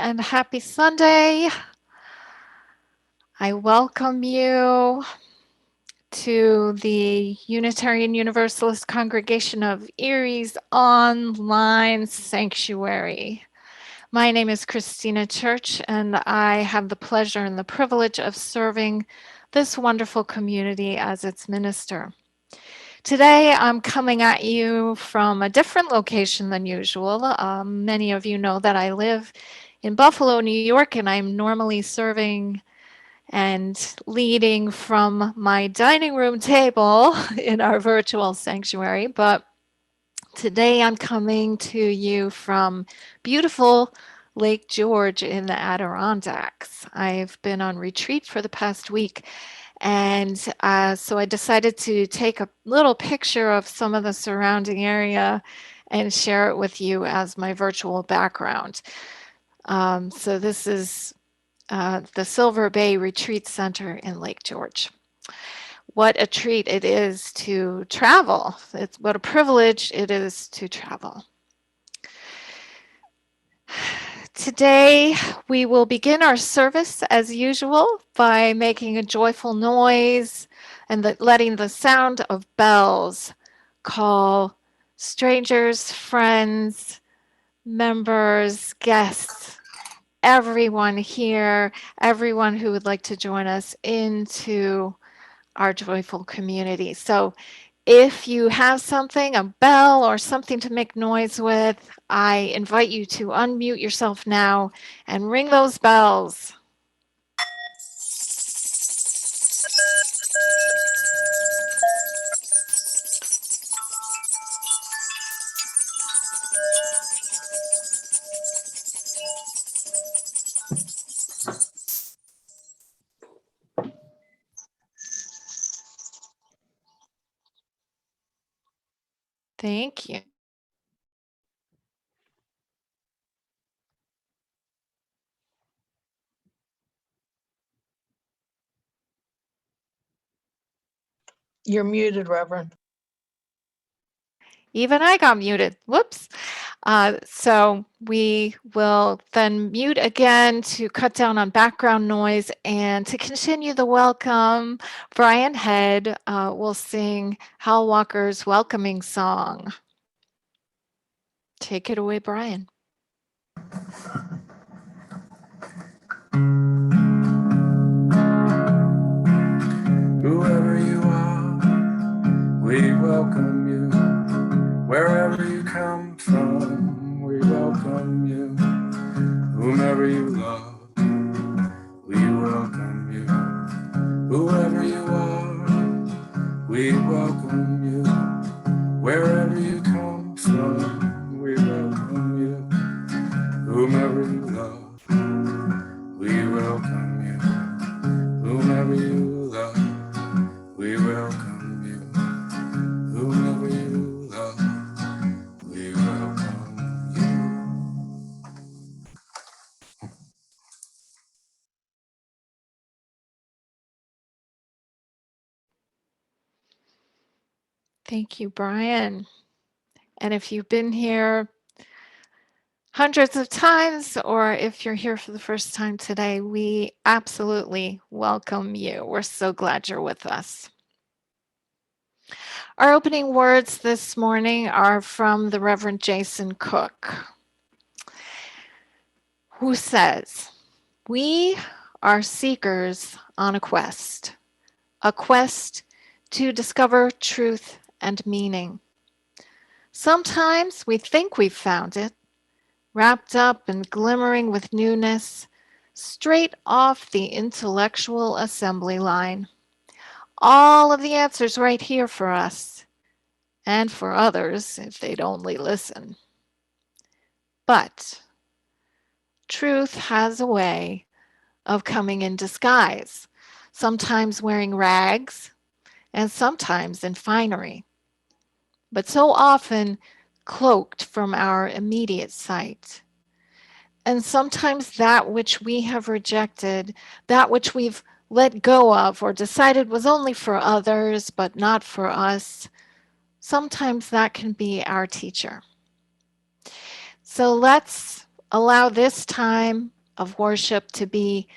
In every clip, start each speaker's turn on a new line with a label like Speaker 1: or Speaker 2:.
Speaker 1: and happy Sunday. I welcome you to the Unitarian Universalist Congregation of Erie's online sanctuary. My name is Kristina Church, and I have the pleasure and the privilege of serving this wonderful community as its minister. Today, I'm coming at you from a different location than usual. Many of you know that I live in Buffalo, New York, and I'm normally serving and leading from my dining room table in our virtual sanctuary. But today, I'm coming to you from beautiful Lake George in the Adirondacks. I've been on retreat for the past week, and so I decided to take a little picture of some of the surrounding area and share it with you as my virtual background. So this is the Silver Bay Retreat Center in Lake George. What a treat it is to travel. What a privilege it is to travel. Today, we will begin our service as usual by making a joyful noise and letting the sound of bells call strangers, friends, members, guests, everyone here, everyone who would like to join us into our joyful community. So if you have something, a bell or something to make noise with, I invite you to unmute yourself now and ring those bells. Thank you.
Speaker 2: You're muted, Reverend.
Speaker 1: Even I got muted. Whoops. So we will then mute again to cut down on background noise, and to continue the welcome, Brian Head will sing Hal Walker's welcoming song. Take it away, Brian.
Speaker 3: Whoever you are, we welcome you. Wherever you come from, we welcome you. Whomever you love, we welcome you. Whoever you are, we welcome you. Wherever you come from, we welcome you. Whomever you love, we welcome you. Whomever you love, we welcome you. Whomever you love, we welcome you.
Speaker 1: Thank you, Brian. And if you've been here hundreds of times, or if you're here for the first time today, we absolutely welcome you. We're so glad you're with us. Our opening words this morning are from the Reverend Jason Cook, who says, "We are seekers on a quest to discover truth and meaning. Sometimes we think we've found it, wrapped up and glimmering with newness, straight off the intellectual assembly line. All of the answers right here for us, and for others if they'd only listen. But truth has a way of coming in disguise, sometimes wearing rags and sometimes in finery, but so often cloaked from our immediate sight. And sometimes that which we have rejected, that which we've let go of or decided was only for others but not for us, sometimes that can be our teacher. So let's Allow this time of worship to be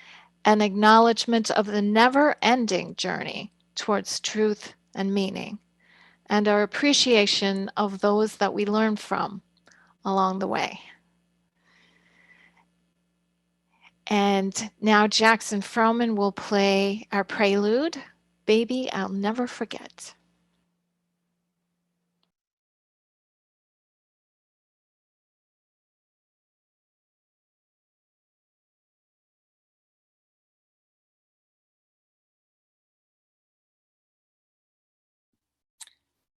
Speaker 1: an acknowledgement of the never-ending journey towards truth and meaning, and our appreciation of those that we learn from along the way. And now Jackson Froman will play our prelude, Baby, I'll Never Forget.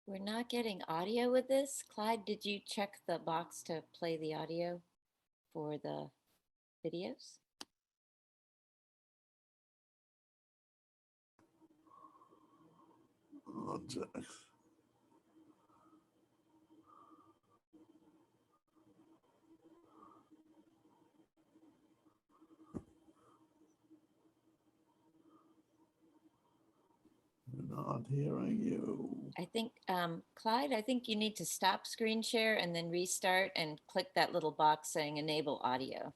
Speaker 4: We're not getting audio with this. Clyde, did you check the box to play the audio for the videos?
Speaker 5: Not hearing you.
Speaker 4: I think, Clyde, I think you need to stop screen share and then restart and click that little box saying enable audio.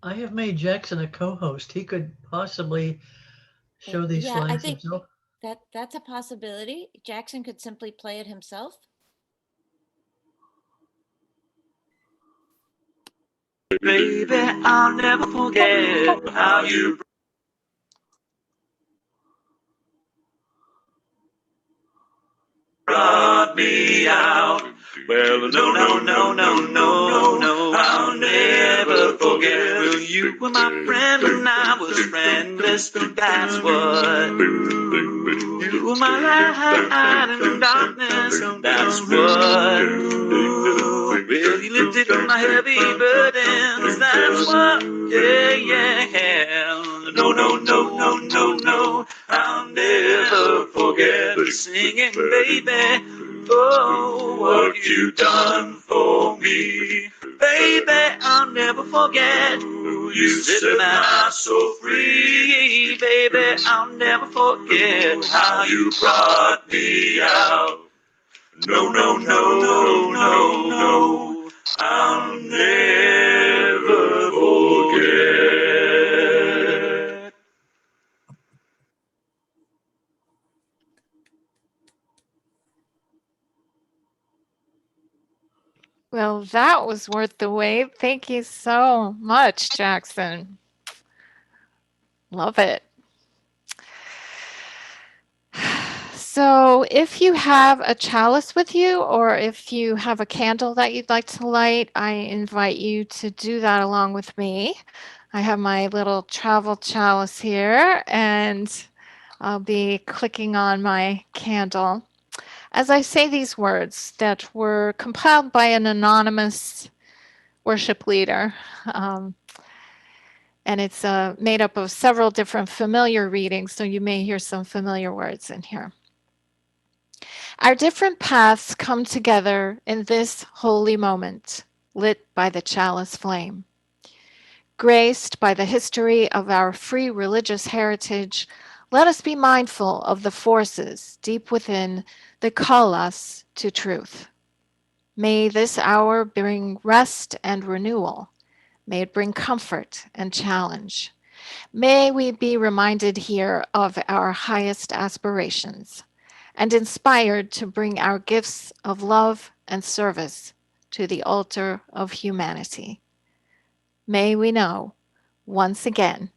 Speaker 2: I have made Jackson a co-host. He could possibly show these
Speaker 4: Yeah, I
Speaker 2: slides
Speaker 4: think
Speaker 2: himself.
Speaker 4: that's a possibility. Jackson could simply play it himself.
Speaker 6: Baby, I'll never forget how you brought me out. Well, no, I'll never forget. Well, you were my friend and I was friendless. That's what. You were my light in darkness. That's what. Well, you lifted my heavy burdens. That's what. Yeah. No. I'll never forget singing, baby. Oh, what you done for me. Baby, I'll never forget. You set my soul free. Baby, I'll never forget how you brought me out. No. I'll never forget.
Speaker 1: Well, that was worth the wait. Thank you so much, Jackson. Love it. So if you have a chalice with you, or if you have a candle that you'd like to light, I invite you to do that along with me. I have my little travel chalice here, and I'll be clicking on my candle as I say these words that were compiled by an anonymous worship leader. And it's made up of several different familiar readings, so you may hear some familiar words in here. Our different paths come together in this holy moment, lit by the chalice flame. Graced by the history of our free religious heritage, let us be mindful of the forces deep within that call us to truth. May this hour bring rest and renewal. May it bring comfort and challenge. May we be reminded here of our highest aspirations and inspired to bring our gifts of love and service to the altar of humanity. May we know, once again,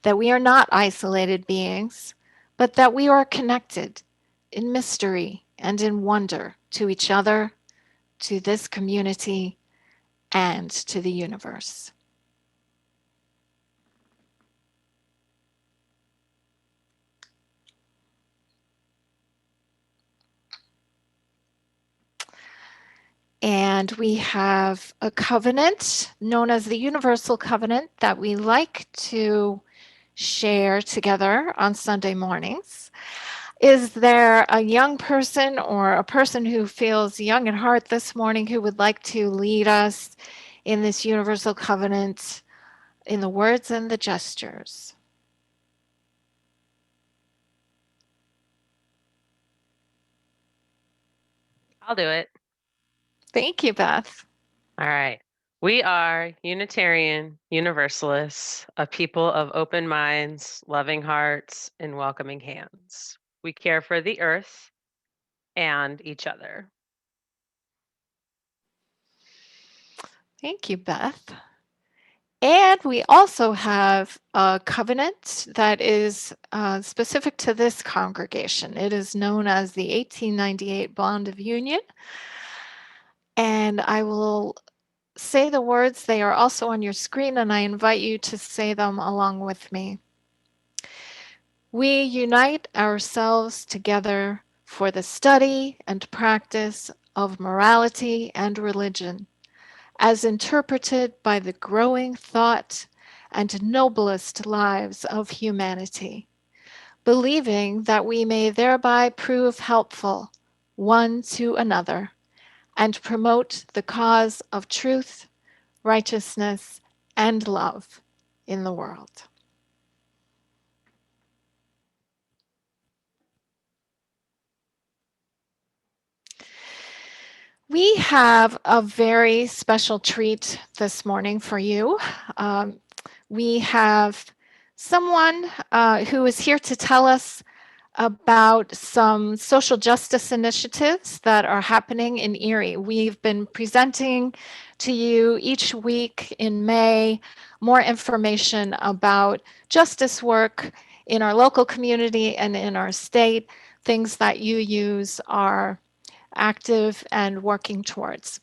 Speaker 1: that we are not isolated beings, but that we are connected in mystery and in wonder to each other, to this community, and to the universe. And we have a covenant known as the Universal Covenant that we like to share together on Sunday mornings. Is there a young person or a person who feels young at heart this morning who would like to lead us in this Universal Covenant in the words and the gestures?
Speaker 7: I'll do it.
Speaker 1: Thank you, Beth.
Speaker 7: All right. We are Unitarian Universalists, a people of open minds, loving hearts, and welcoming hands. We care for the earth and each other.
Speaker 1: Thank you, Beth. And we also have a covenant that is specific to this congregation. It is known as the 1898 Bond of Union. And I will say the words. They are also on your screen, and I invite you to say them along with me. We unite ourselves together for the study and practice of morality and religion, as interpreted by the growing thought and noblest lives of humanity, believing that we may thereby prove helpful one to another and promote the cause of truth, righteousness, and love in the world. We have a very special treat this morning for you. We have someone who is here to tell us about some social justice initiatives that are happening in Erie. We've been presenting to you each week in May more information about justice work in our local community and in our state, things that UUs are active and working towards.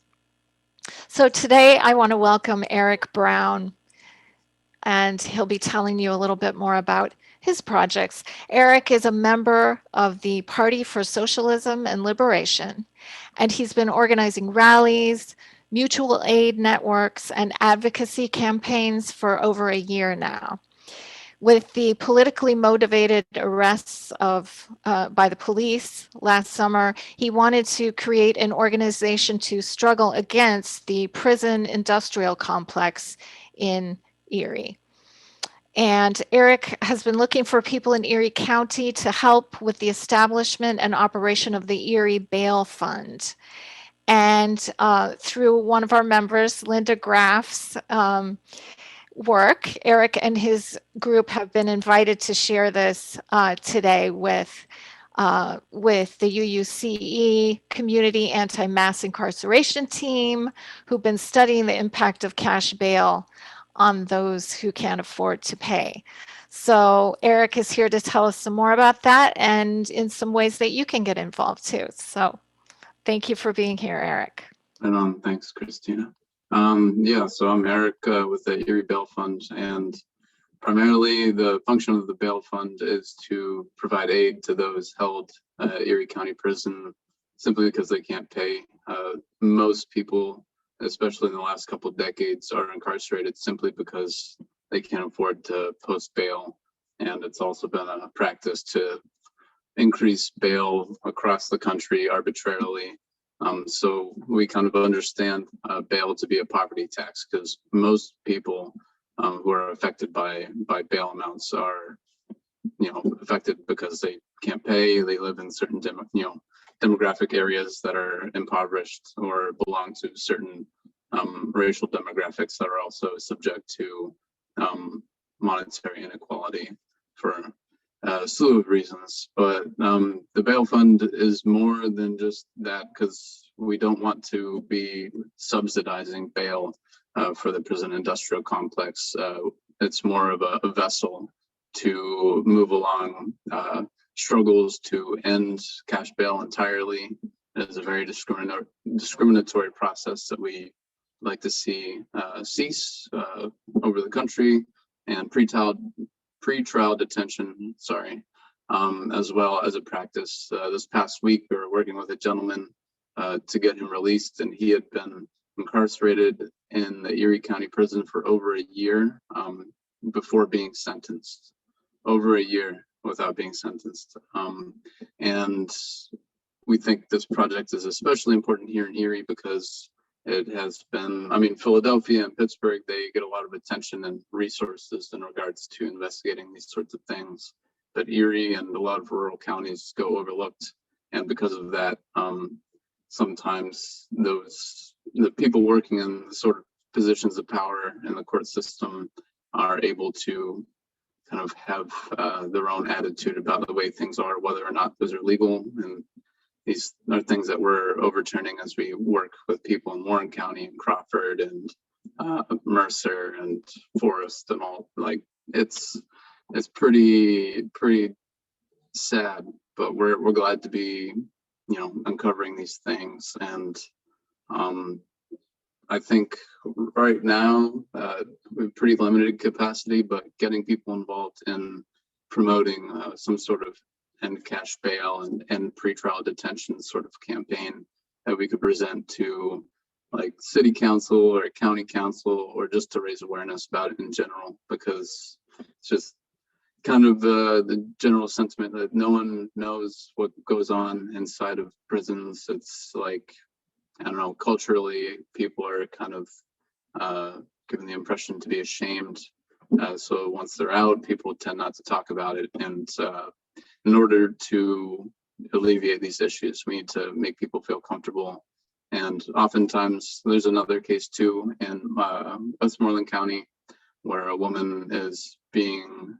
Speaker 1: So today I want to welcome Eric Brown, and he'll be telling you a little bit more about his projects. Eric is a member of the Party for Socialism and Liberation, and he's been organizing rallies, mutual aid networks, and advocacy campaigns for over a year now. With the politically motivated arrests by the police last summer, he wanted to create an organization to struggle against the prison industrial complex in Erie. And Eric has been looking for people in Erie County to help with the establishment and operation of the Erie Bail Fund. And through one of our members, Linda Graff's work, Eric and his group have been invited to share this today with the UUCE Community Anti-Mass Incarceration Team, who've been studying the impact of cash bail on those who can't afford to pay. So Eric is here to tell us some more about that and in some ways that you can get involved too. So thank you for being here, Eric.
Speaker 8: And thanks, Kristina. Yeah, so I'm Eric with the Erie Bail Fund, and primarily the function of the Bail Fund is to provide aid to those held Erie County Prison simply because they can't pay. Most people, especially in the last couple of decades, are incarcerated simply because they can't afford to post bail. And it's also been a practice to increase bail across the country arbitrarily. So we kind of understand bail to be a poverty tax because most people who are affected by bail amounts are, affected because they can't pay. They live in certain demographic areas that are impoverished or belong to certain racial demographics that are also subject to monetary inequality for a slew of reasons. But the bail fund is more than just that, because we don't want to be subsidizing bail for the prison industrial complex. It's more of a vessel to move along struggles to end cash bail entirely. It is a very discriminatory process that we like to see cease over the country, and pretrial detention, as well as a practice. This past week, we were working with a gentleman to get him released, and he had been incarcerated in the Erie County Prison for over a year before being sentenced. Over a year without being sentenced. And we think this project is especially important here in Erie because it has been, I mean, Philadelphia and Pittsburgh, they get a lot of attention and resources in regards to investigating these sorts of things. But Erie and a lot of rural counties go overlooked. And because of that, sometimes the people working in the sort of positions of power in the court system are able to kind of have their own attitude about the way things are, whether or not those are legal. And these are things that we're overturning as we work with people in Warren County and Crawford and Mercer and Forest and all. Like it's pretty sad, but we're glad to be, you know, uncovering these things. And I think right now we have pretty limited capacity, but getting people involved in promoting some sort of end cash bail and pretrial detention sort of campaign that we could present to like city council or county council, or just to raise awareness about it in general, because it's just kind of the general sentiment that no one knows what goes on inside of prisons. It's like, I don't know, culturally, people are kind of given the impression to be ashamed. So once they're out, people tend not to talk about it. And in order to alleviate these issues, we need to make people feel comfortable. And oftentimes, there's another case too in Westmoreland County where a woman is being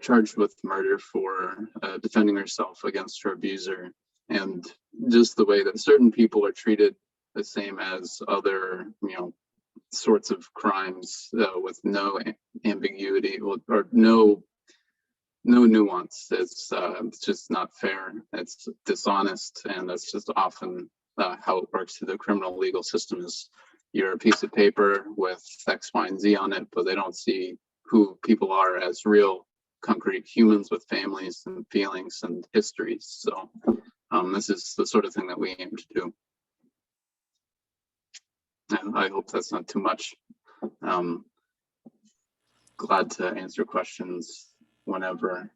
Speaker 8: charged with murder for defending herself against her abuser. And just the way that certain people are treated the same as other, you know, sorts of crimes with no ambiguity or no nuance. It's just not fair. It's dishonest, and that's just often how it works through the criminal legal system. Is you're a piece of paper with X, Y, and Z on it, but they don't see who people are as real concrete humans with families and feelings and histories. So this is the sort of thing that we aim to do. And I hope that's not too much. Glad to answer questions whenever.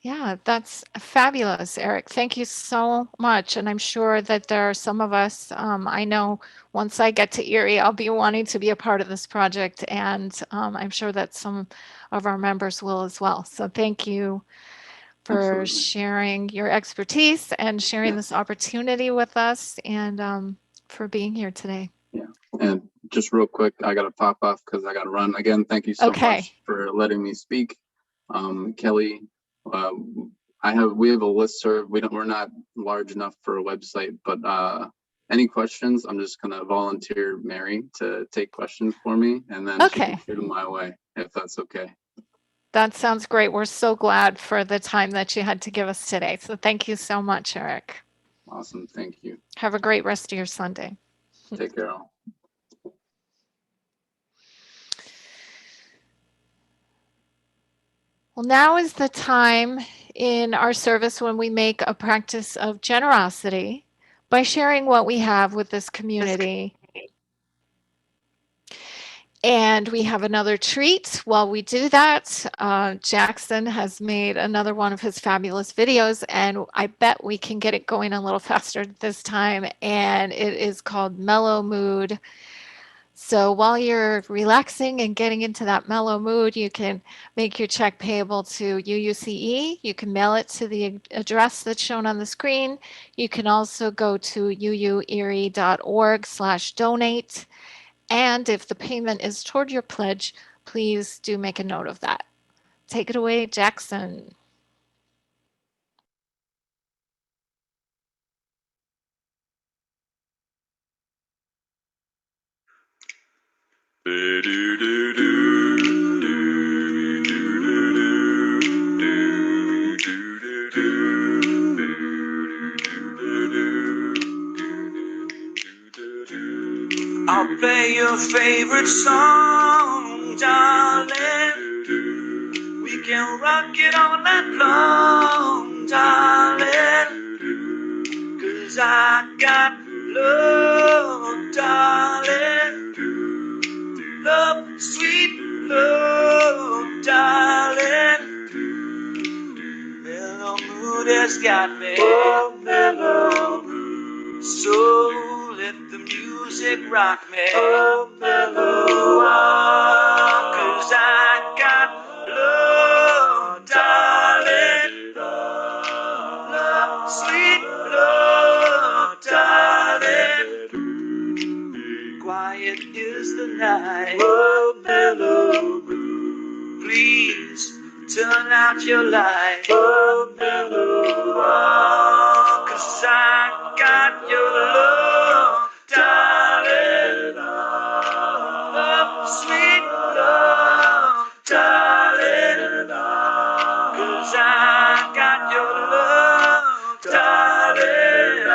Speaker 1: Yeah, that's fabulous, Eric. Thank you so much. And I'm sure that there are some of us, I know once I get to Erie, I'll be wanting to be a part of this project. And I'm sure that some of our members will as well. So thank you for
Speaker 8: Absolutely.
Speaker 1: sharing your expertise and sharing this opportunity with us, and for being here today.
Speaker 8: Yeah. And just real quick, I got to pop off because I got to run. Again, thank you so much for letting me speak. Kelly, we have a listserv. We're not large enough for a website, but any questions, I'm just gonna volunteer Mary to take questions for me, and then she can shoot them my way, if that's okay.
Speaker 1: That sounds great. We're so glad for the time that you had to give us today. So thank you so much, Eric.
Speaker 8: Awesome, thank you.
Speaker 1: Have a great rest of your Sunday.
Speaker 8: Take care all.
Speaker 1: Well, now is the time in our service when we make a practice of generosity by sharing what we have with this community. And we have another treat while we do that. Jackson has made another one of his fabulous videos, and I bet we can get it going a little faster this time. And it is called Mellow Mood. So while you're relaxing and getting into that mellow mood, you can make your check payable to UUCE. You can mail it to the address that's shown on the screen. You can also go to uuerie.org/donate. And if the payment is toward your pledge, please do make a note of that. Take it away, Jackson.
Speaker 6: I'll play your favorite song, darling. We can rock it all night long, darling. 'cause I got love, darling. Love, sweet love, darling. Mellow mood has got me. Oh, mellow mood. So let the music rock me. Oh, mellow. 'Cause I got love, darling. Love, sweet love, darling. Quiet is the night. Oh, mellow. Please turn out your light. Oh, mellow. 'Cause I got your love, darling. Love, sweet love, darling. 'Cause I got your love, darling.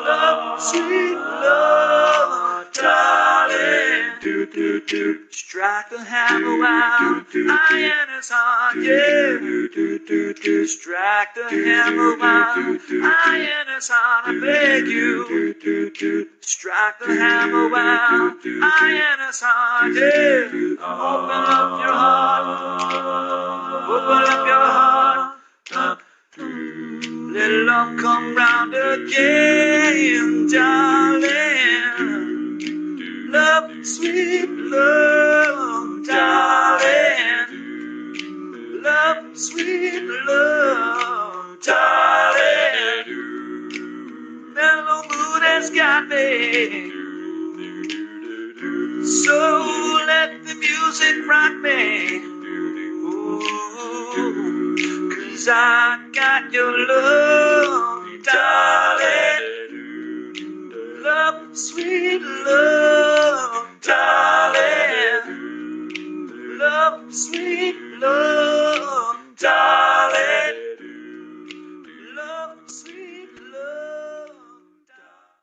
Speaker 6: Love, sweet love, darling. Do, do, do. Strike the hammer while iron is hot, yeah. Do, do, do, do. Strike the hammer while iron is hot, I beg you. Do, do, do. Strike the hammer while iron is hot, yeah. Open up your heart. Open up your heart. Let love come round again, darling. Love, sweet love, darling. Love, sweet love, darling. Mellow mood has got me. So let the music rock me. Ooh, 'cause I got your love, darling. Love, sweet love, darling. Love, sweet love, darling. Love, sweet love, darling.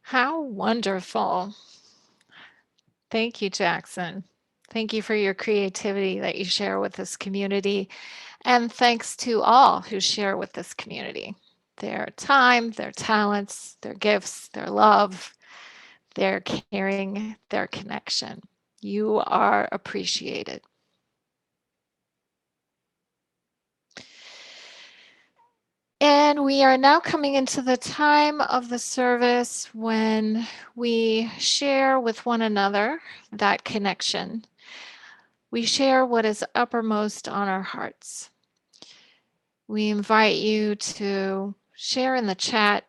Speaker 1: How wonderful. Thank you, Jackson. Thank you for your creativity that you share with this community. And thanks to all who share with this community their time, their talents, their gifts, their love, their caring, their connection. You are appreciated. And we are now coming into the time of the service when we share with one another that connection. We share what is uppermost on our hearts. We invite you to share in the chat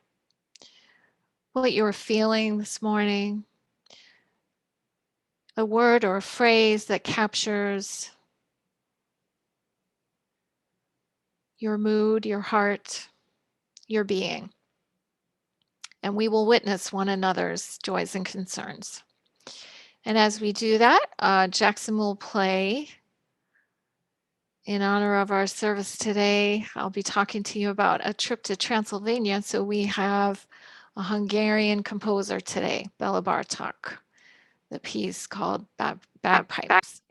Speaker 1: what you're feeling this morning, a word or a phrase that captures your mood, your heart, your being. And we will witness one another's joys and concerns. And as we do that, Jackson will play in honor of our service today. I'll be talking to you about a trip to Transylvania. So we have a Hungarian composer today, Bela Bartok, the piece called Bagpipes.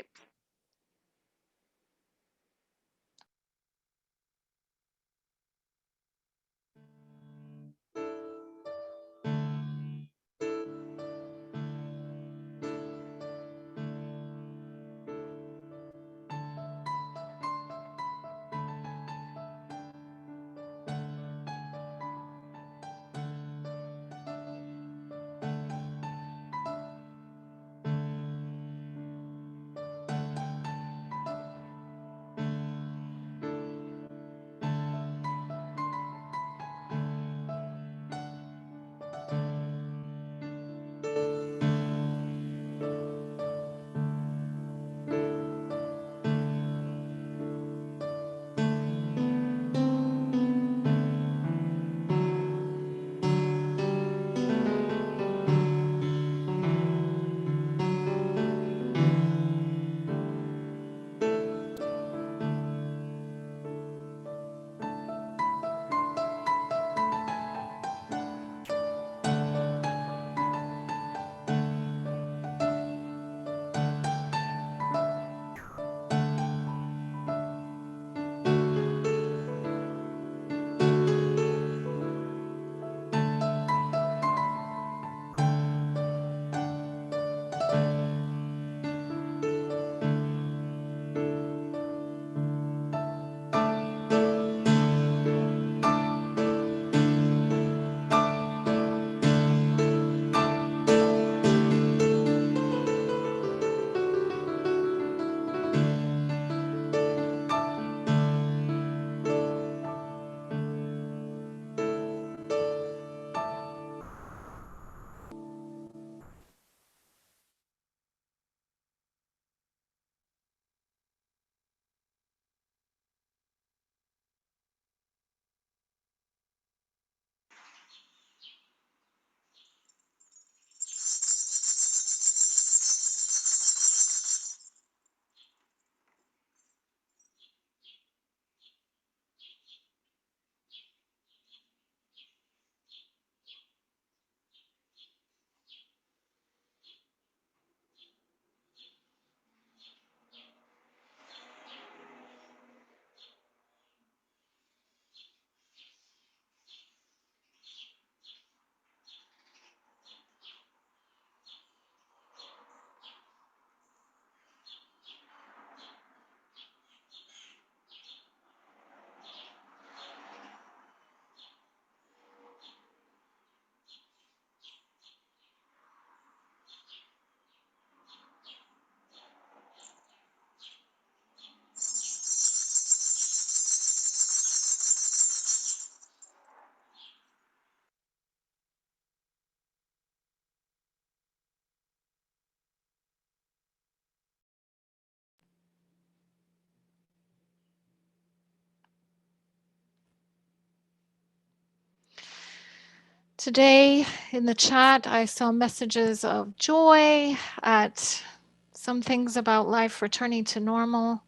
Speaker 1: Today in the chat, I saw messages of joy at some things about life returning to normal.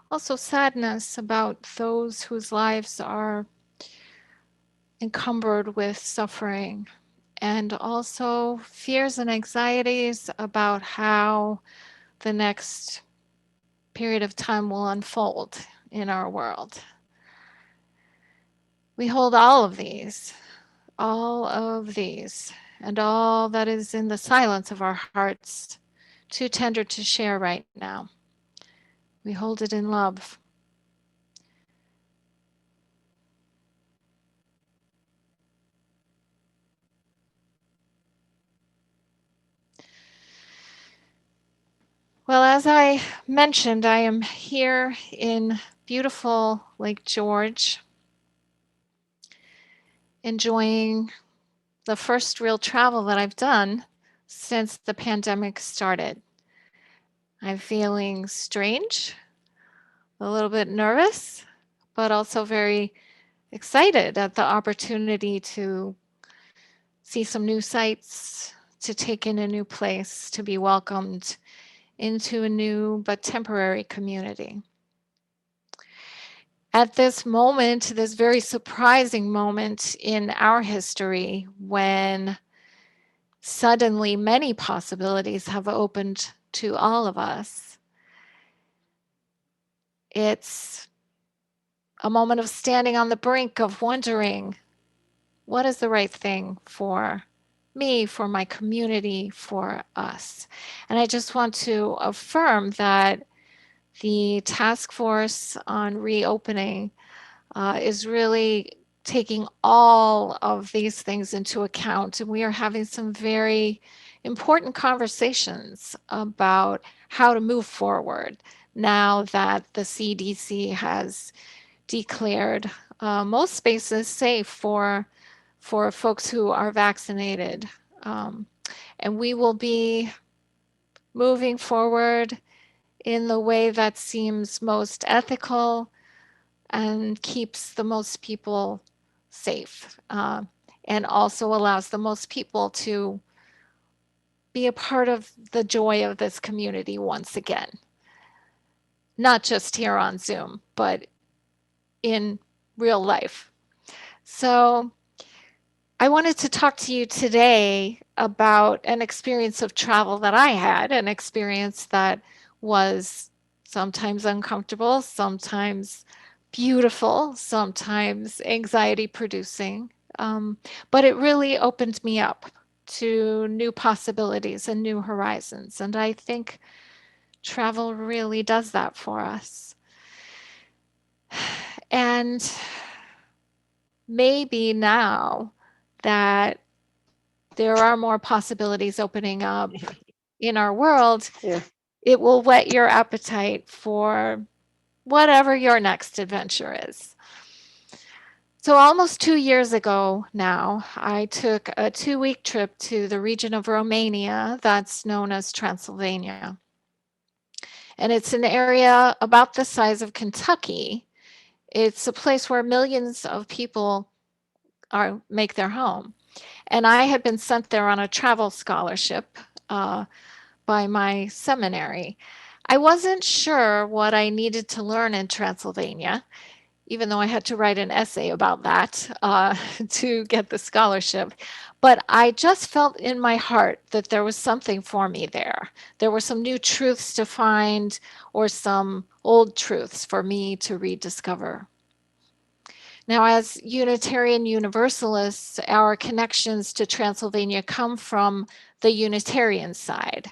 Speaker 1: Also sadness about those whose lives are encumbered with suffering, and also fears and anxieties about how the next period of time will unfold in our world. We hold all of these, and all that is in the silence of our hearts, too tender to share right now. We hold it in love. Well, as I mentioned, I am here in beautiful Lake George, enjoying the first real travel that I've done since the pandemic started. I'm feeling strange, a little bit nervous, but also very excited at the opportunity to see some new sights, to take in a new place, to be welcomed into a new but temporary community. At this moment, this very surprising moment in our history, when suddenly many possibilities have opened to all of us, it's a moment of standing on the brink of wondering, what is the right thing for me, for my community, for us? And I just want to affirm that the task force on reopening is really taking all of these things into account. And we are having some very important conversations about how to move forward now that the CDC has declared most spaces safe for folks who are vaccinated. And we will be moving forward in the way that seems most ethical and keeps the most people safe, and also allows the most people to be a part of the joy of this community once again. Not just here on Zoom, but in real life. So I wanted to talk to you today about an experience of travel that I had, an experience that was sometimes uncomfortable, sometimes beautiful, sometimes anxiety producing. But it really opened me up to new possibilities and new horizons. And I think travel really does that for us. And maybe now that there are more possibilities opening up in our world, it will whet your appetite for whatever your next adventure is. So almost 2 years ago now, I took a 2-week trip to the region of Romania that's known as Transylvania. And it's an area about the size of Kentucky. It's a place where millions of people make their home. And I had been sent there on a travel scholarship by my seminary. I wasn't sure what I needed to learn in Transylvania, even though I had to write an essay about that to get the scholarship. But I just felt in my heart that there was something for me there. There were some new truths to find, or some old truths for me to rediscover. Now, as Unitarian Universalists, our connections to Transylvania come from the Unitarian side.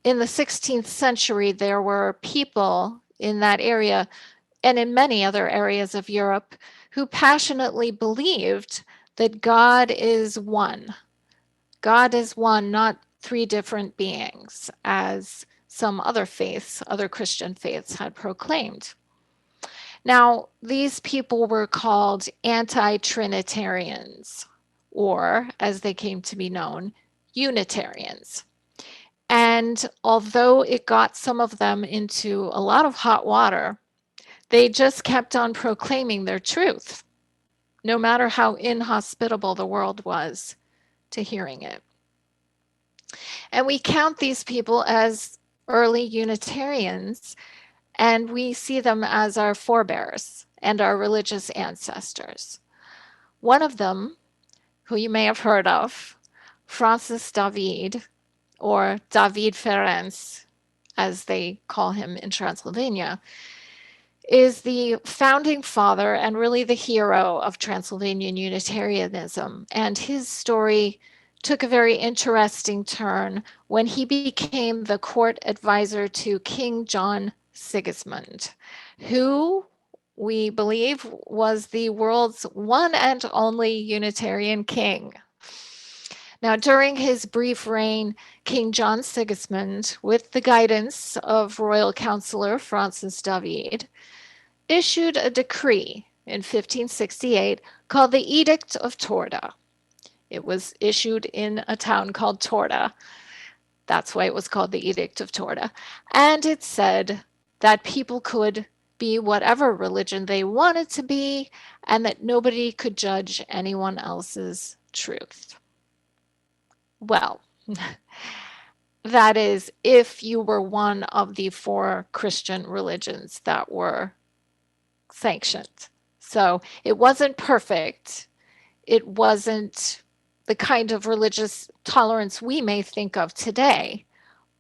Speaker 1: In the 16th century, there were people in that area and in many other areas of Europe who passionately believed that God is one. God is one, not 3 different beings, as some other faiths, other Christian faiths had proclaimed. Now, these people were called anti-Trinitarians, or as they came to be known, Unitarians. And although it got some of them into a lot of hot water, they just kept on proclaiming their truth. no matter how inhospitable the world was to hearing it. And we count these people as early Unitarians, and we see them as our forebears and our religious ancestors. One of them, who you may have heard of, Francis David, or David Ferenc, as they call him in Transylvania, is the founding father and really the hero of Transylvanian Unitarianism. And his story took a very interesting turn when he became the court advisor to King John Sigismund, who we believe was the world's one and only Unitarian king. Now, during his brief reign, King John Sigismund, with the guidance of royal counselor Francis David, issued a decree in 1568 called the Edict of Torda. It was issued in a town called Torda. That's why it was called the Edict of Torda. And it said that people could be whatever religion they wanted to be, and that nobody could judge anyone else's truth. Well, that is, if you were one of the 4 Christian religions that were sanctioned. So it wasn't perfect. It wasn't the kind of religious tolerance we may think of today,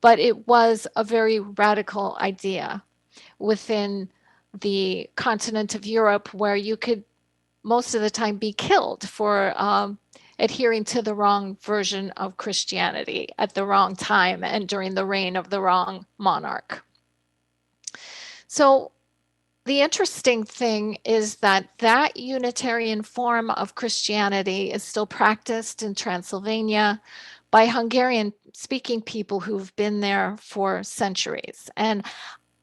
Speaker 1: but it was a very radical idea within the continent of Europe, where you could most of the time be killed for adhering to the wrong version of Christianity at the wrong time and during the reign of the wrong monarch. So the interesting thing is that that Unitarian form of Christianity is still practiced in Transylvania by Hungarian-speaking people who've been there for centuries. And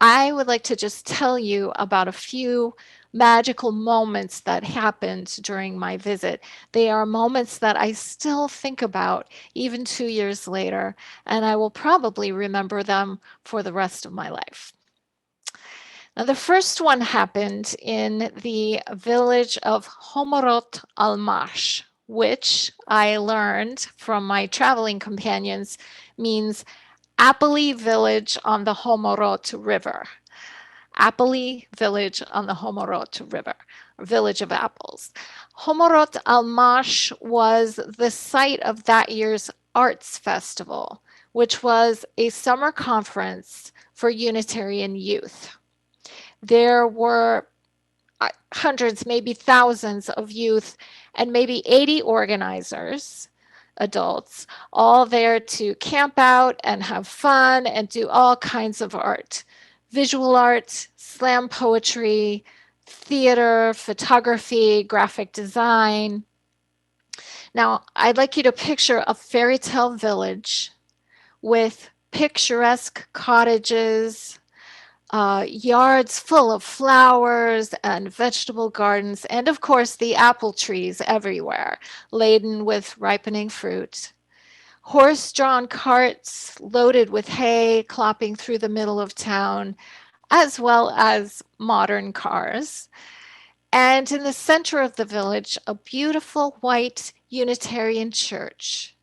Speaker 1: I would like to just tell you about a few magical moments that happened during my visit. They are moments that I still think about even 2 years later, and I will probably remember them for the rest of my life. Now, the first one happened in the village of Homorot Almash, which I learned from my traveling companions means Apoli village on the Homorot River. Apoli village on the Homorot River, village of apples. Homorot Almash was the site of that year's Arts Festival, which was a summer conference for Unitarian youth. There were hundreds, maybe thousands of youth and maybe 80 organizers, adults, all there to camp out and have fun and do all kinds of art. Visual art, slam poetry, theater, photography, graphic design. Now, I'd like you to picture a fairy tale village with picturesque cottages, yards full of flowers and vegetable gardens, and of course the apple trees everywhere, laden with ripening fruit. Horse-drawn carts loaded with hay clopping through the middle of town, as well as modern cars. And in the center of the village, a beautiful white Unitarian church.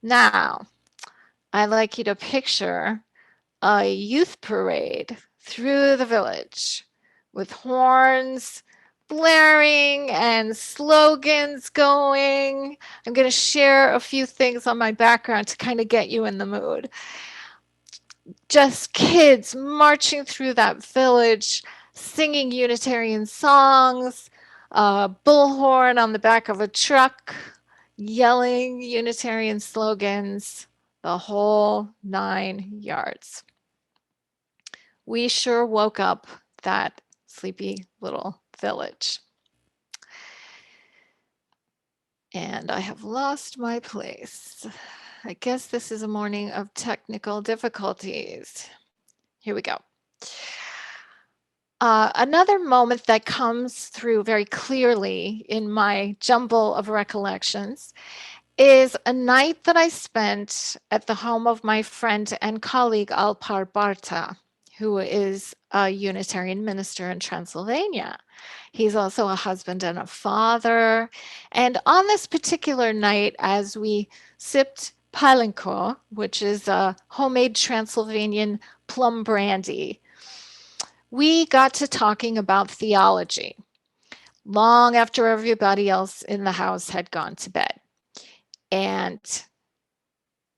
Speaker 1: Now, I'd like you to picture a youth parade through the village with horns blaring and slogans going. I'm going to share a few things on my background to kind of get you in the mood. Just kids marching through that village, singing Unitarian songs, a bullhorn on the back of a truck, yelling Unitarian slogans, the whole 9 yards. We sure woke up that sleepy little village. And I have lost my place. I guess this is a morning of technical difficulties. Here we go. Another moment that comes through very clearly in my jumble of recollections is a night that I spent at the home of my friend and colleague Alpar Barta, who is a Unitarian minister in Transylvania. He's also a husband and a father. And on this particular night, as we sipped palinko, which is a homemade Transylvanian plum brandy, we got to talking about theology long after everybody else in the house had gone to bed. And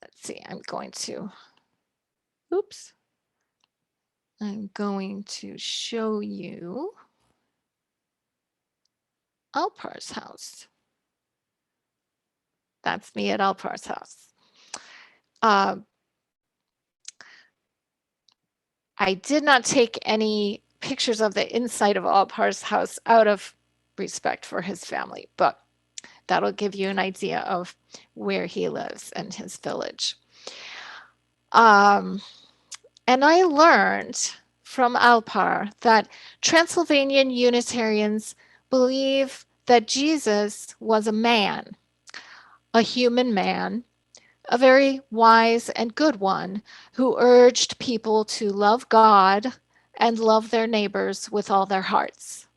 Speaker 1: let's see, I'm going to show you Alpar's house. That's me at Alpar's house. I did not take any pictures of the inside of Alpar's house out of respect for his family, but that'll give you an idea of where he lives and his village. And I learned from Alpar that Transylvanian Unitarians believe that Jesus was a man, a human man, a very wise and good one who urged people to love God and love their neighbors with all their hearts.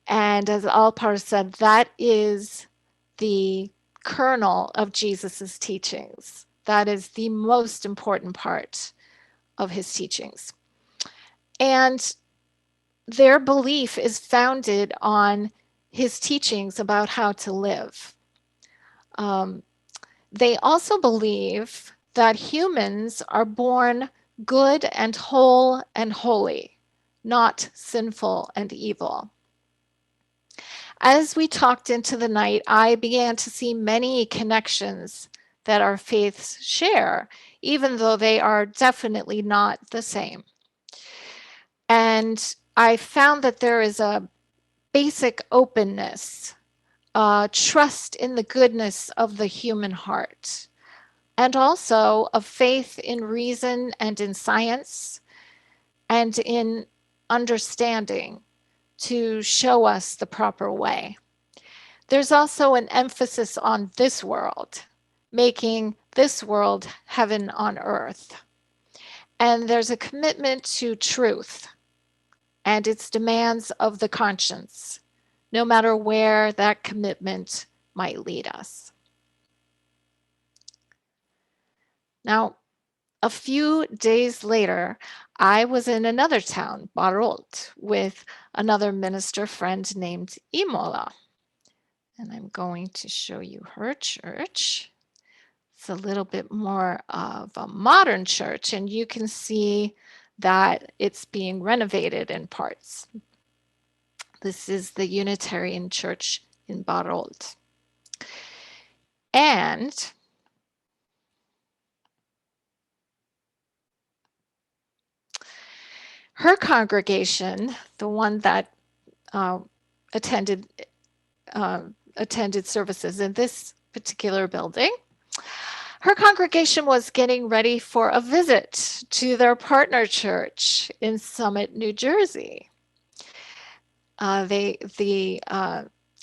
Speaker 1: And as Alpar said, that is the kernel of Jesus's teachings. That is the most important part of his teachings. And their belief is founded on his teachings about how to live. They also believe that humans are born good and whole and holy, not sinful and evil. As we talked into the night, I began to see many connections that our faiths share, even though they are definitely not the same. And I found that there is a basic openness, trust in the goodness of the human heart, and also a faith in reason and in science and in understanding to show us the proper way. There's also an emphasis on this world, making this world heaven on earth. And there's a commitment to truth and its demands of the conscience, no matter where that commitment might lead us. Now, a few days later, I was in another town, Barolt, with another minister friend named Imola. And I'm going to show you her church. It's a little bit more of a modern church, and you can see that it's being renovated in parts. This is the Unitarian Church in Barolt. And her congregation, the one that attended services in this particular building, her congregation was getting ready for a visit to their partner church in Summit, New Jersey. The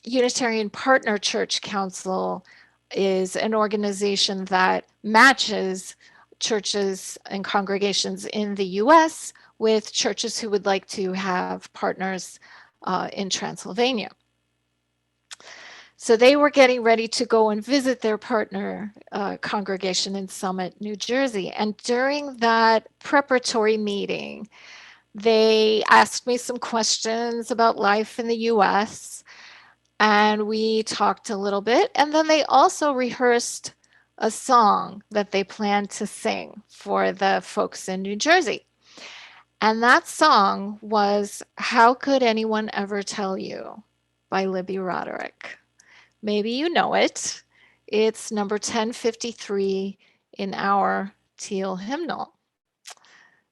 Speaker 1: Unitarian Partner Church Council is an organization that matches churches and congregations in the U.S. with churches who would like to have partners in Transylvania. So they were getting ready to go and visit their partner congregation in Summit, New Jersey. And during that preparatory meeting, they asked me some questions about life in the US, and we talked a little bit. And then they also rehearsed a song that they planned to sing for the folks in New Jersey. And that song was How Could Anyone Ever Tell You by Libby Roderick. Maybe you know it. It's number 1053 in our teal hymnal,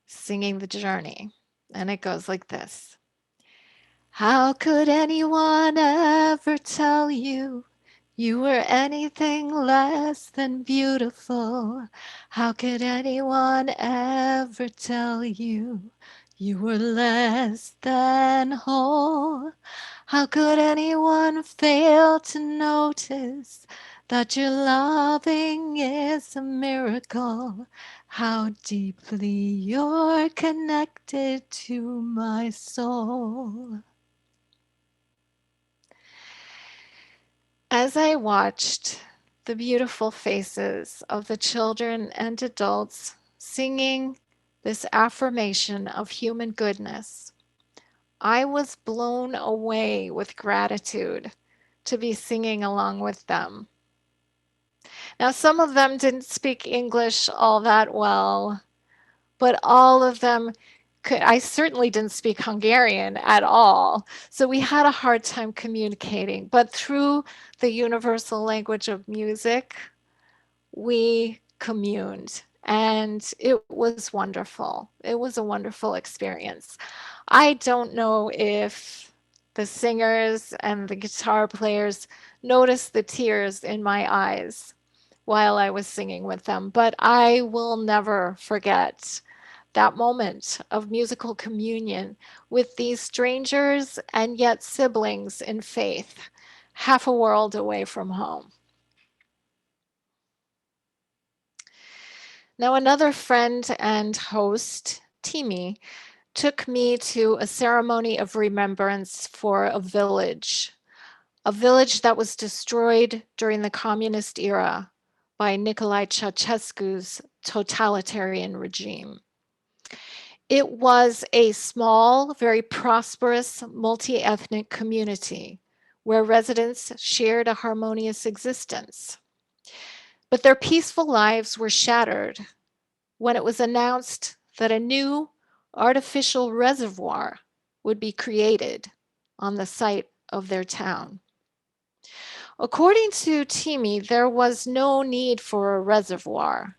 Speaker 1: Singing the Journey. And it goes like this. How could anyone ever tell you you were anything less than beautiful? How could anyone ever tell you you were less than whole? How could anyone fail to notice that your loving is a miracle? how deeply you're connected to my soul. As I watched the beautiful faces of the children and adults singing this affirmation of human goodness, I was blown away with gratitude to be singing along with them. Now, some of them didn't speak English all that well, but all of them could. I certainly didn't speak Hungarian at all, so we had a hard time communicating. But through the universal language of music, we communed, and it was wonderful. It was a wonderful experience. I don't know if the singers and the guitar players noticed the tears in my eyes while I was singing with them, but I will never forget that moment of musical communion with these strangers and yet siblings in faith, half a world away from home. Now, another friend and host, Timi, took me to a ceremony of remembrance for a village that was destroyed during the communist era by Nicolae Ceausescu's totalitarian regime. It was a small, very prosperous, multi-ethnic community where residents shared a harmonious existence. But their peaceful lives were shattered when it was announced that a new artificial reservoir would be created on the site of their town. According to Timi, there was no need for a reservoir.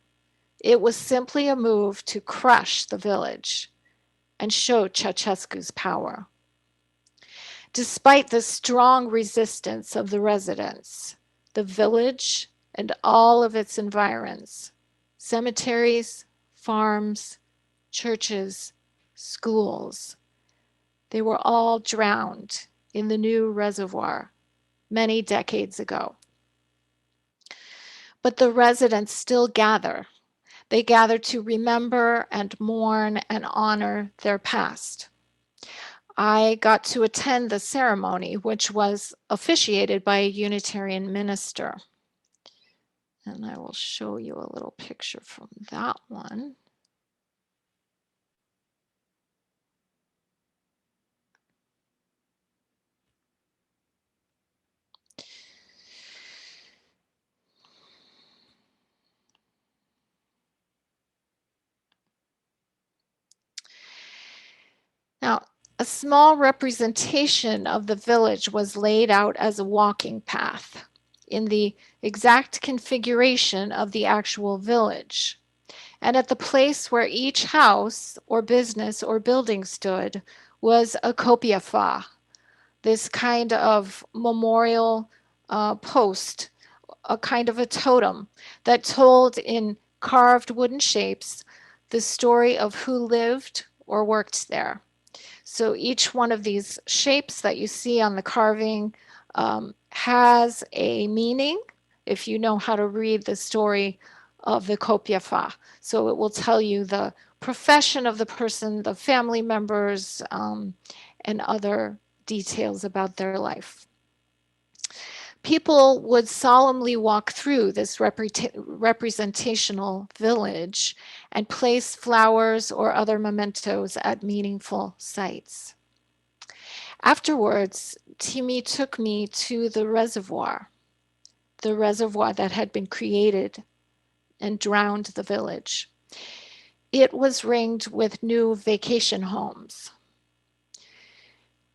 Speaker 1: It was simply a move to crush the village and show Ceausescu's power. Despite the strong resistance of the residents, the village and all of its environs, cemeteries, farms, churches, schools, they were all drowned in the new reservoir many decades ago. But the residents still gather. They gather to remember and mourn and honor their past. I got to attend the ceremony, which was officiated by a Unitarian minister. And I will show you a little picture from that one. Now, a small representation of the village was laid out as a walking path in the exact configuration of the actual village. And at the place where each house or business or building stood was a kopiafa, this kind of memorial post, a kind of a totem that told in carved wooden shapes the story of who lived or worked there. So each one of these shapes that you see on the carving has a meaning if you know how to read the story of the kopiafa. So it will tell you the profession of the person, the family members, and other details about their life. People would solemnly walk through this representational village and place flowers or other mementos at meaningful sites. Afterwards, Timi took me to the reservoir that had been created and drowned the village. It was ringed with new vacation homes.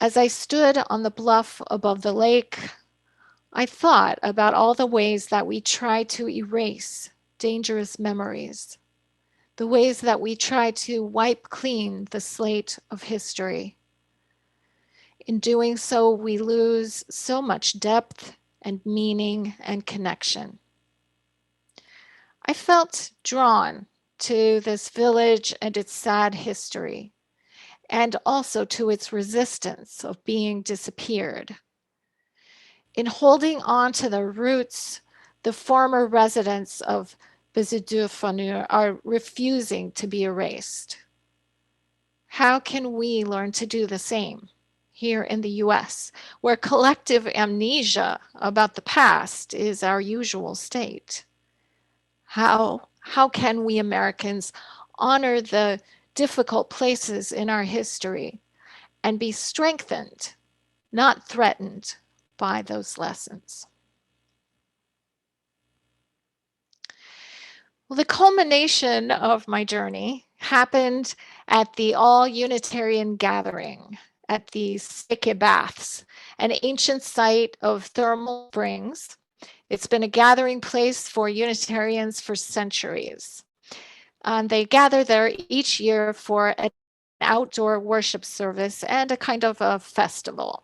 Speaker 1: As I stood on the bluff above the lake, I thought about all the ways that we try to erase dangerous memories, the ways that we try to wipe clean the slate of history. In doing so, we lose so much depth and meaning and connection. I felt drawn to this village and its sad history, and also to its resistance of being disappeared. In holding on to the roots, the former residents of are refusing to be erased. How can we learn to do the same here in the US, where collective amnesia about the past is our usual state? How can we Americans honor the difficult places in our history and be strengthened, not threatened by those lessons? Well, the culmination of my journey happened at the All Unitarian Gathering at the Seke Baths, an ancient site of thermal springs. It's been a gathering place for Unitarians for centuries. They gather there each year for an outdoor worship service and a kind of a festival.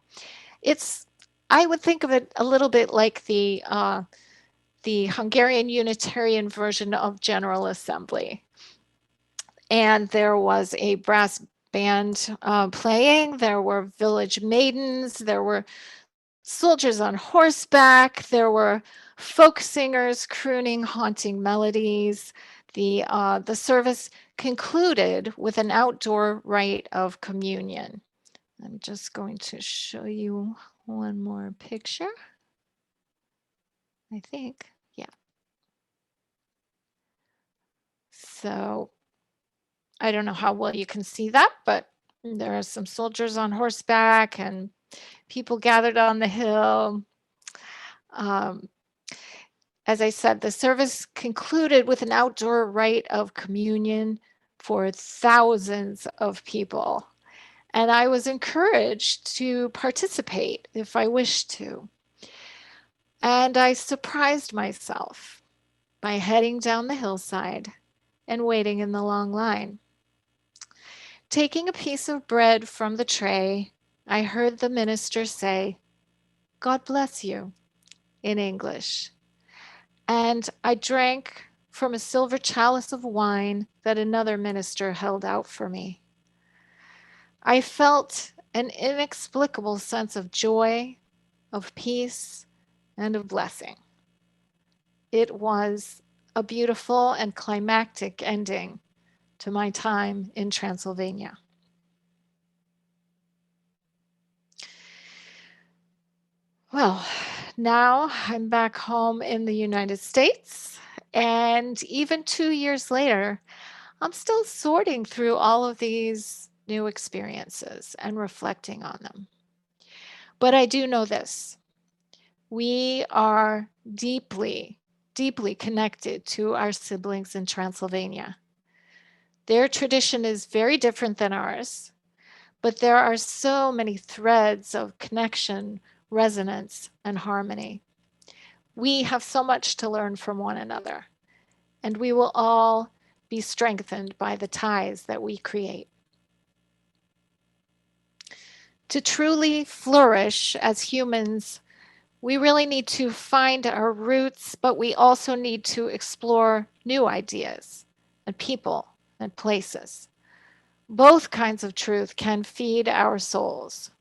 Speaker 1: I would think of it a little bit like the Hungarian Unitarian version of General Assembly. And there was a brass band playing, there were village maidens, there were soldiers on horseback, there were folk singers crooning haunting melodies. The service concluded with an outdoor rite of communion. I'm just going to show you one more picture, I think. Yeah. So I don't know how well you can see that, but there are some soldiers on horseback and people gathered on the hill. As I said, the service concluded with an outdoor rite of communion for thousands of people. And I was encouraged to participate if I wished to. And I surprised myself by heading down the hillside and waiting in the long line. Taking a piece of bread from the tray, I heard the minister say, "God bless you," in English. And I drank from a silver chalice of wine that another minister held out for me. I felt an inexplicable sense of joy, of peace, and of blessing. It was a beautiful and climactic ending to my time in Transylvania. Well, now I'm back home in the United States, and even 2 years later, I'm still sorting through all of these new experiences and reflecting on them. But I do know this: we are deeply, deeply connected to our siblings in Transylvania. Their tradition is very different than ours, but there are so many threads of connection, resonance, and harmony. We have so much to learn from one another, and we will all be strengthened by the ties that we create. To truly flourish as humans, we really need to find our roots, but we also need to explore new ideas and people and places. Both kinds of truth can feed our souls.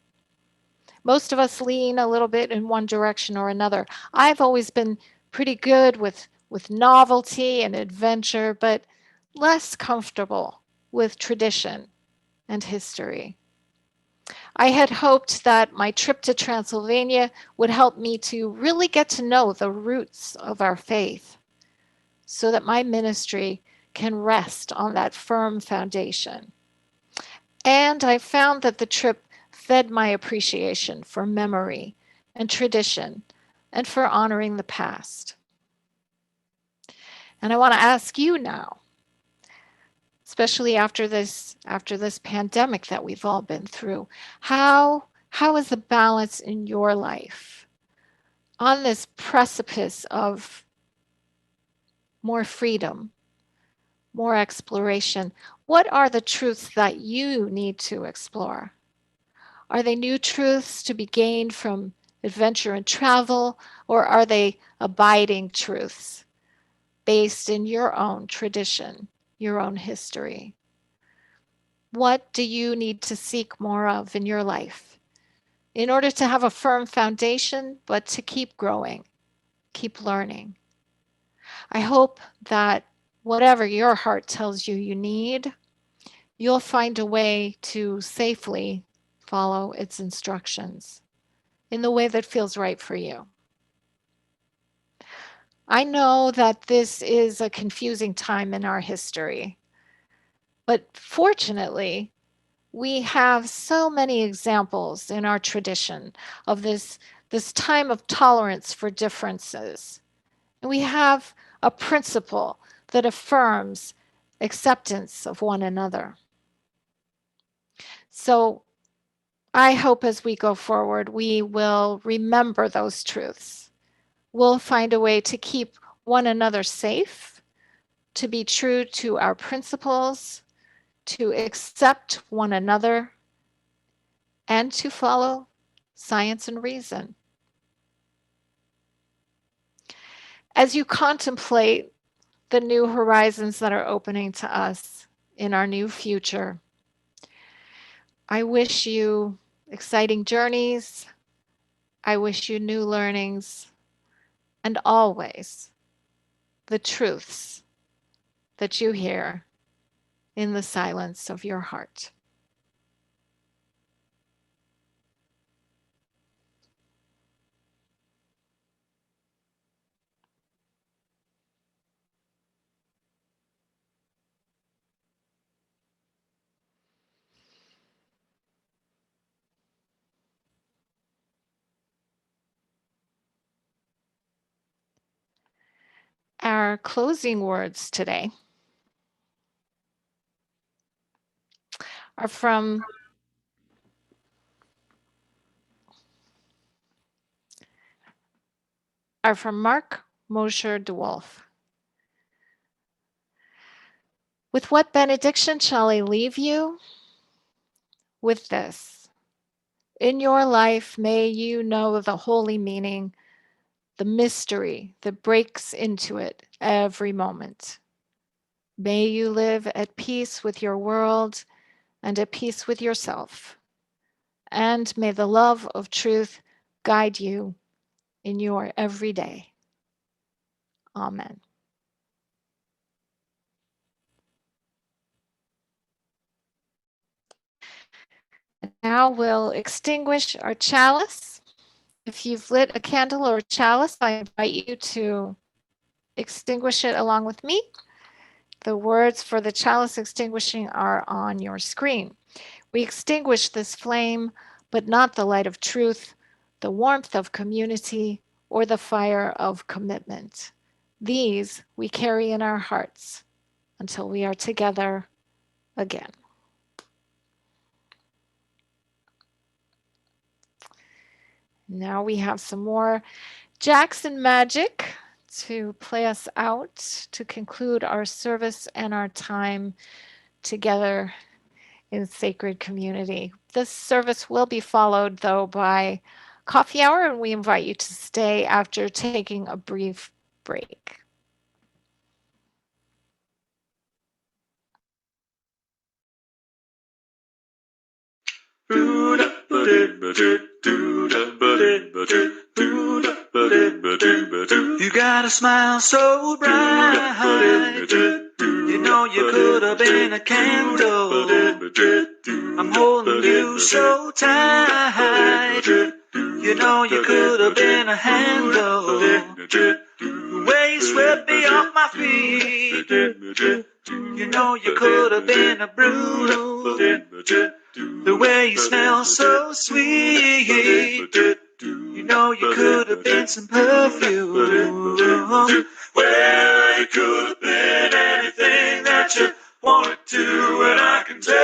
Speaker 1: Most of us lean a little bit in one direction or another. I've always been pretty good with novelty and adventure, but less comfortable with tradition and history. I had hoped that my trip to Transylvania would help me to really get to know the roots of our faith so that my ministry can rest on that firm foundation. And I found that the trip fed my appreciation for memory and tradition and for honoring the past. And I want to ask you now, especially after this pandemic that we've all been through, how is the balance in your life on this precipice of more freedom, more exploration? What are the truths that you need to explore? Are they new truths to be gained from adventure and travel, or are they abiding truths based in your own tradition, your own history? What do you need to seek more of in your life in order to have a firm foundation, but to keep growing, keep learning? I hope that whatever your heart tells you you need, you'll find a way to safely follow its instructions in the way that feels right for you. I know that this is a confusing time in our history, but fortunately, we have so many examples in our tradition of this time of tolerance for differences. And we have a principle that affirms acceptance of one another. So I hope as we go forward, we will remember those truths. We'll find a way to keep one another safe, to be true to our principles, to accept one another, and to follow science and reason. As you contemplate the new horizons that are opening to us in our new future, I wish you exciting journeys. I wish you new learnings, and always the truths that you hear in the silence of your heart. Our closing words today are from Mark Mosher DeWolf. With what benediction shall I leave you? With this. In your life, may you know the holy meaning, the mystery that breaks into it every moment. May you live at peace with your world and at peace with yourself. And may the love of truth guide you in your everyday. Amen. Now we'll extinguish our chalice. If you've lit a candle or a chalice, I invite you to extinguish it along with me. The words for the chalice extinguishing are on your screen. We extinguish this flame, but not the light of truth, the warmth of community, or the fire of commitment. These we carry in our hearts until we are together again. Now we have some more Jackson magic to play us out to conclude our service and our time together in sacred community. This service will be followed, though, by coffee hour, and we invite you to stay after taking a brief break.
Speaker 6: You got a smile so bright, you know you could have been a candle. I'm holding you so tight, you know you could have been a handle. The way you swept me off my feet, you know you could have been a broom. The way you smell so sweet, you know you could have been some perfume. Well, you could have been anything that you wanted to, and I can tell.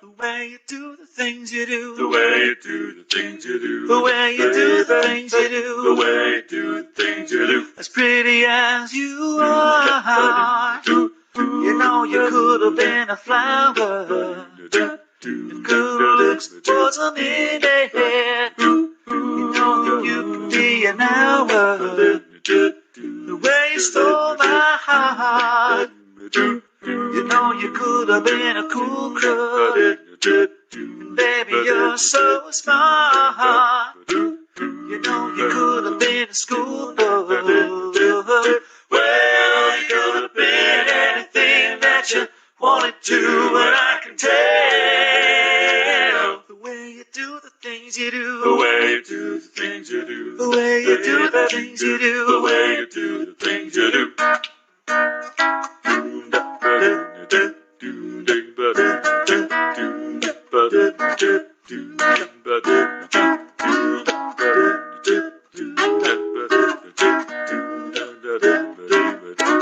Speaker 6: The way you do the things you do, the way you do the things you do, the way you do the things you do, the way you do the things you do. As pretty as you are, you know you could have been a flower. Your good looks was a minute. You know that you could be an hour. The way you stole my heart. You know you could have been a cool crowd. Baby, you're so smart. You know you could have been a schoolboy. Well, you could have been anything that you wanted to, but I can tell the way you do the things you do, the way you do the things you do, the way you do the things you do, the way you do the things you do.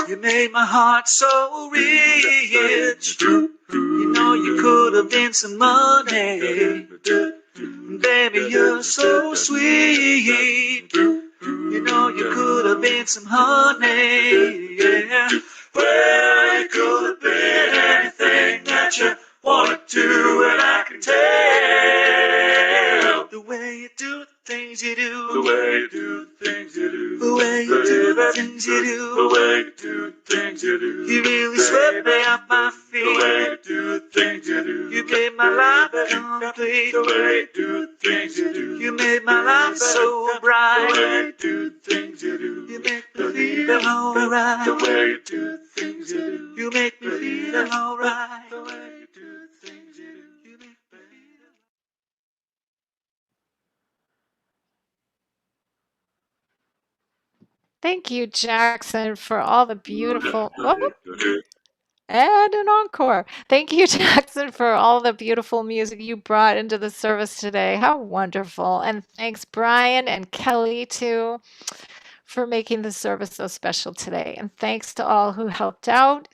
Speaker 6: You made my heart so rich. You know you could have been some money. Baby, you're so sweet. You know you could have been some honey. Yeah. Well, you could have been anything that you wanted to, and I can tell the way you do the things you do, the way you do the things you do, the way you do the things you do, the way you do the things you do. You really swept me off my feet, the way you do the things you do. You made my life complete, the way you do the things you do. You made my life so bright, the way you do the things you do. You make me feel alright, the way you do the things you do. You make me feel alright, the way you do the things you do. You make me feel.
Speaker 1: Thank you, Jackson, for all the beautiful. And an encore. Thank you, Jackson, for all the beautiful music you brought into the service today. How wonderful. And thanks, Brian and Kelly, too, for making the service so special today. And thanks to all who helped out.